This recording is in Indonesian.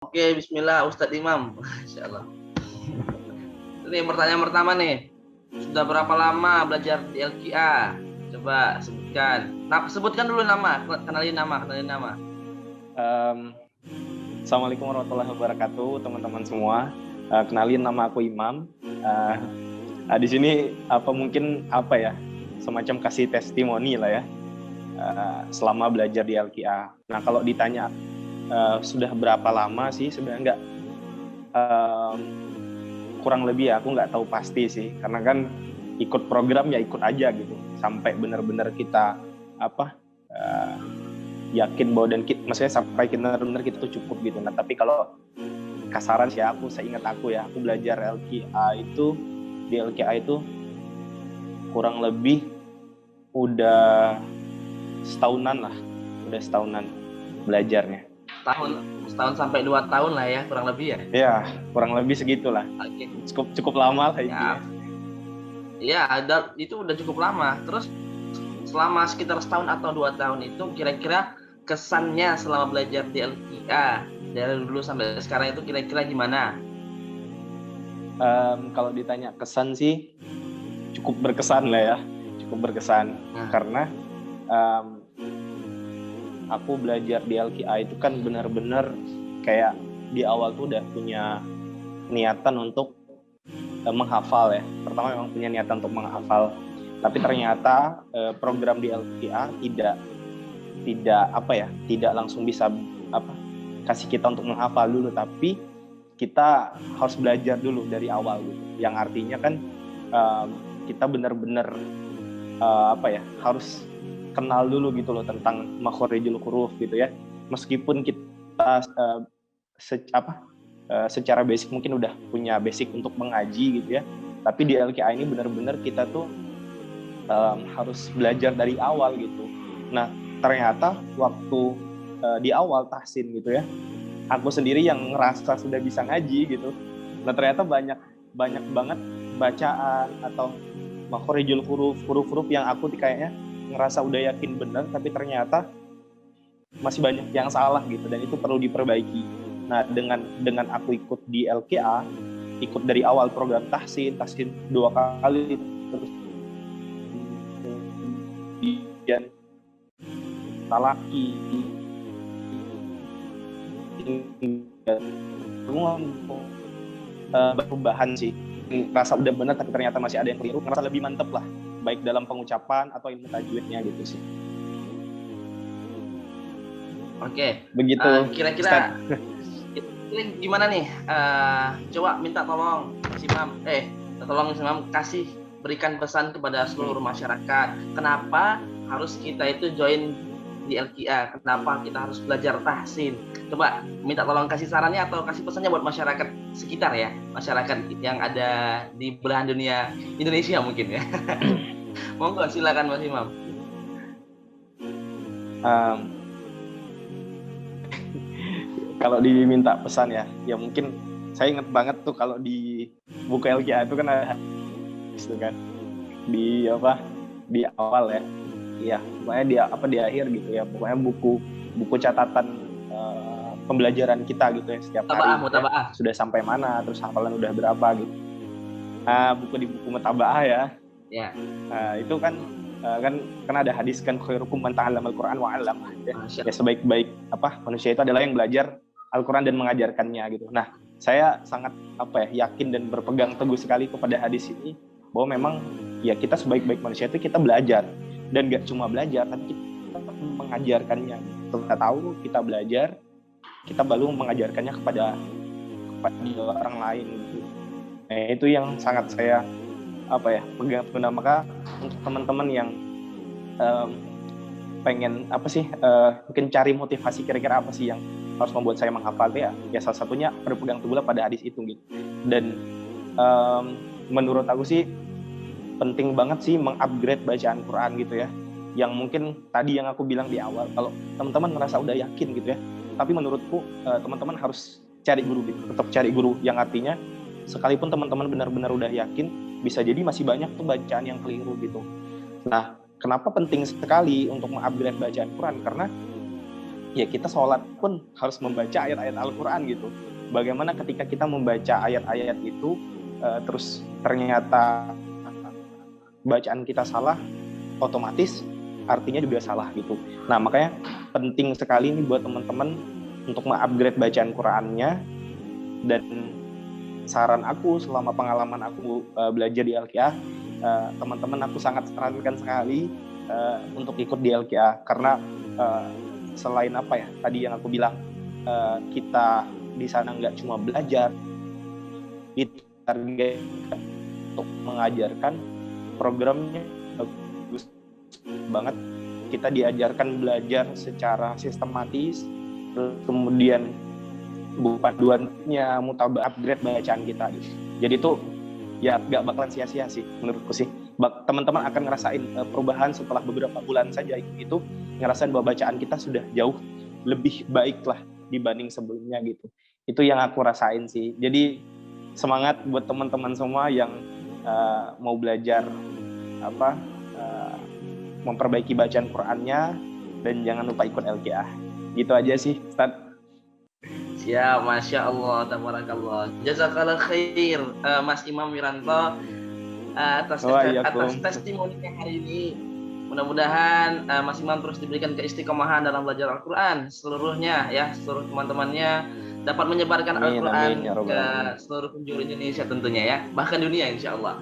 Oke, bismillah Ustadz Imam. Masya Allah. Ini pertanyaan pertama nih. Sudah berapa lama belajar di LQA? Coba sebutkan. Nah, sebutkan dulu nama, kenalin nama. Assalamualaikum warahmatullahi wabarakatuh, teman-teman semua. Kenalin, nama aku Imam. Di sini semacam kasih testimoni lah ya, selama belajar di LQA. Nah, kalau ditanya sudah berapa lama sih, sebenarnya kurang lebih ya, aku nggak tahu pasti sih, karena kan ikut program ya ikut aja gitu, sampai benar-benar kita yakin bahwa maksudnya sampai benar-benar kita tuh cukup gitu. Nah, tapi kalau kasaran sih aku belajar di LQA itu kurang lebih udah setahunan belajarnya. Setahun sampai 2 tahun lah ya, kurang lebih ya. Ya, kurang lebih segitulah. Oke. Cukup lama lah ya. Iya, itu udah cukup lama. Terus selama sekitar setahun atau 2 tahun itu kira-kira kesannya selama belajar di LQA dari dulu sampai sekarang itu kira-kira gimana? Kalau ditanya kesan sih cukup berkesan lah ya, karena aku belajar di LQA itu kan benar-benar kayak di awal tuh udah punya niatan untuk menghafal ya. Pertama memang punya niatan untuk menghafal, tapi ternyata program di LQA tidak langsung bisa kasih kita untuk menghafal dulu, tapi kita harus belajar dulu dari awal gitu. Yang artinya kan kita benar-benar harus kenal dulu gitu loh tentang makhorijul huruf gitu ya. Meskipun kita secara basic mungkin udah punya basic untuk mengaji gitu ya, tapi di LQA ini benar-benar kita tuh harus belajar dari awal gitu. Nah, ternyata waktu di awal tahsin gitu ya, aku sendiri yang ngerasa sudah bisa ngaji gitu. Nah, ternyata banyak banget bacaan atau makhorijul huruf yang aku kayaknya ngerasa udah yakin benar, tapi ternyata masih banyak yang salah gitu, dan itu perlu diperbaiki. Nah, dengan aku ikut di LQA, ikut dari awal program tahsin 2 kali, terus kemudian talaki, perubahan sih. Rasa udah benar tapi ternyata masih ada yang keliru, ngerasa lebih mantep lah, baik dalam pengucapan atau ilmu tajwidnya gitu sih. Oke. Begitu. Kira-kira gimana nih? Coba minta tolong Imam kasih berikan pesan kepada seluruh masyarakat. Kenapa harus kita itu join di LQA? Kenapa kita harus belajar tahsin? Coba minta tolong kasih sarannya atau kasih pesannya buat masyarakat sekitar ya, masyarakat yang ada di belahan dunia Indonesia mungkin ya. Monggo, silakan Mas Imam. Kalau diminta pesan ya mungkin saya ingat banget tuh kalau di buku LQA itu kan ada itu kan di awal ya. Iya, pokoknya di akhir gitu ya. Pokoknya buku catatan pembelajaran kita gitu ya, setiap hari. Mutabaah. Sudah sampai mana, terus hafalan udah berapa gitu. Buku Mutabaah ya. Ya. Itu kan ada hadis kan, khairukum man ta'allamal Qur'an wa 'allamah. Ya, sebaik-baik manusia itu adalah yang belajar Al-Qur'an dan mengajarkannya gitu. Nah, saya sangat yakin dan berpegang teguh sekali kepada hadis ini, bahwa memang ya kita sebaik-baik manusia itu kita belajar, dan gak cuma belajar tapi kita mengajarkannya. Kita tahu, kita belajar, kita baru mengajarkannya kepada orang lain gitu. Nah, itu yang sangat saya pegang teguh. Maka untuk teman-teman yang pengen mungkin cari motivasi kira-kira apa sih yang harus membuat saya menghafal ya salah satunya berpegang teguh pada hadis itu gitu. Dan menurut aku sih penting banget sih mengupgrade bacaan Quran gitu ya, yang mungkin tadi yang aku bilang di awal, kalau teman-teman ngerasa udah yakin gitu ya, tapi menurutku teman-teman harus cari guru gitu, tetap cari guru, yang artinya sekalipun teman-teman benar-benar udah yakin, bisa jadi masih banyak tuh bacaan yang keliru gitu. Nah, kenapa penting sekali untuk mengupgrade bacaan Quran? Karena ya kita sholat pun harus membaca ayat-ayat Al-Quran gitu. Bagaimana ketika kita membaca ayat-ayat itu terus ternyata bacaan kita salah, otomatis artinya juga salah gitu. Nah makanya penting sekali nih buat teman-teman untuk mengupgrade bacaan Qurannya. Dan saran aku selama pengalaman aku belajar di LKA, teman-teman aku sangat sarankan sekali untuk ikut di LKA, karena selain apa ya tadi yang aku bilang, kita di sana nggak cuma belajar, ditarget untuk mengajarkan, programnya bagus banget. Kita diajarkan belajar secara sistematis, kemudian buku panduannya mutabak upgrade bacaan kita gitu. Jadi itu ya nggak bakalan sia-sia sih menurutku sih. Teman-teman akan ngerasain perubahan setelah beberapa bulan saja itu, ngerasain bahwa bacaan kita sudah jauh lebih baik lah dibanding sebelumnya gitu. Itu yang aku rasain sih. Jadi semangat buat teman-teman semua yang mau belajar memperbaiki bacaan Qurannya, dan jangan lupa ikut LKA. Gitu aja sih, Ustaz. Siap, Masya Allah, tabarakallah. Jazakallah khair, Mas Imam Wiranto, atas testimoninya hari ini. Mudah-mudahan Mas Imam terus diberikan keistiqomahan dalam belajar Al-Quran seluruhnya ya, seluruh teman-temannya dapat menyebarkan Al-Quran ke seluruh penjuru Indonesia tentunya ya, bahkan dunia insya Allah.